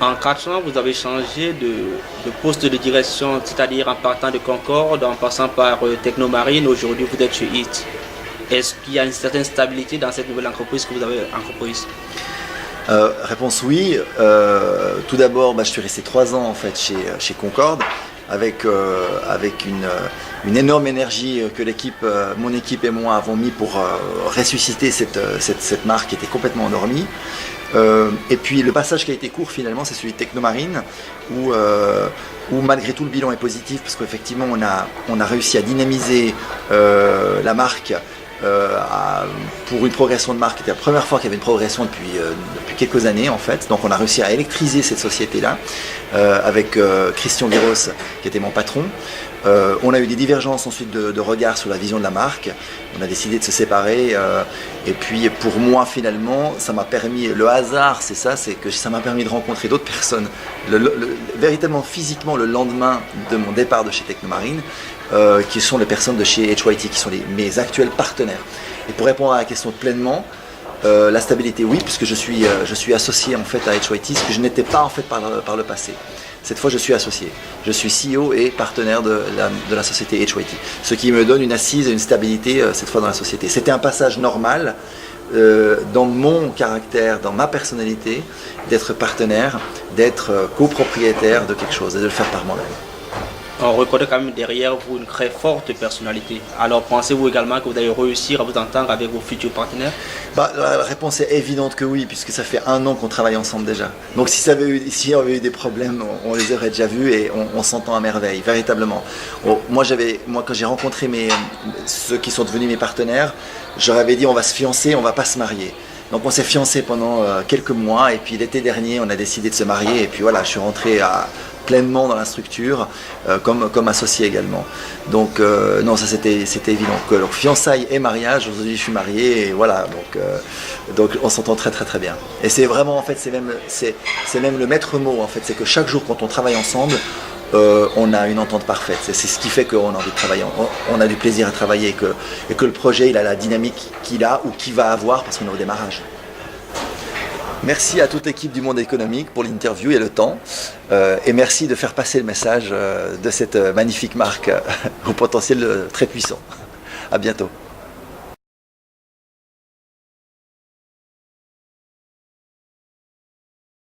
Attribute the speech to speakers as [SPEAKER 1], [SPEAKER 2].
[SPEAKER 1] En 4 ans, vous avez changé de poste de direction, c'est-à-dire en partant de Concorde, en passant par Technomarine. Aujourd'hui, vous êtes chez HIT. Est-ce qu'il y a une certaine stabilité dans cette nouvelle entreprise que vous avez entreprise?
[SPEAKER 2] Réponse oui. Tout d'abord, je suis resté 3 ans en fait chez Concorde avec une énorme énergie que mon équipe et moi avons mis pour ressusciter cette marque qui était complètement endormie. Et puis le passage qui a été court finalement, c'est celui de Technomarine où malgré tout le bilan est positif parce qu'effectivement on a réussi à dynamiser la marque. Pour une progression de marque, c'était la première fois qu'il y avait une progression depuis quelques années en fait. Donc on a réussi à électriser cette société-là avec Christian Guéros qui était mon patron. On a eu des divergences ensuite de regard sur la vision de la marque. On a décidé de se séparer et puis pour moi finalement ça m'a permis, le hasard c'est que ça m'a permis de rencontrer d'autres personnes véritablement physiquement le lendemain de mon départ de chez Technomarine. Qui sont les personnes de chez HYT, qui sont mes actuels partenaires. Et pour répondre à la question pleinement, la stabilité oui, puisque je suis associé en fait à HYT, ce que je n'étais pas en fait par le passé. Cette fois je suis associé, je suis CEO et partenaire de la société HYT, ce qui me donne une assise et une stabilité cette fois dans la société. C'était un passage normal dans mon caractère, dans ma personnalité, d'être partenaire, d'être copropriétaire de quelque chose et de le faire par moi-même.
[SPEAKER 1] On reconnaît quand même derrière vous une très forte personnalité. Alors pensez-vous également que vous allez réussir à vous entendre avec vos futurs partenaires?
[SPEAKER 2] La réponse est évidente que oui, puisque ça fait 1 an qu'on travaille ensemble déjà. Donc s'il y avait eu des problèmes, on les aurait déjà vus et on s'entend à merveille, véritablement. Moi quand j'ai rencontré ceux qui sont devenus mes partenaires, je leur avais dit on va se fiancer, on va pas se marier. Donc on s'est fiancés pendant quelques mois et puis l'été dernier on a décidé de se marier et puis voilà, je suis rentré pleinement dans la structure comme associé également. Donc non, ça c'était évident que leur fiançailles et mariage, aujourd'hui je suis marié et voilà, donc on s'entend très très très bien. Et c'est vraiment en fait c'est même le maître mot en fait, c'est que chaque jour quand on travaille ensemble, on a une entente parfaite. C'est ce qui fait qu'on a envie de travailler, on a du plaisir à travailler et que le projet il a la dynamique qu'il a ou qu'il va avoir parce qu'on est au démarrage. Merci à toute l'équipe du Monde économique pour l'interview et le temps. Et merci de faire passer le message de cette magnifique marque au potentiel très puissant. À bientôt.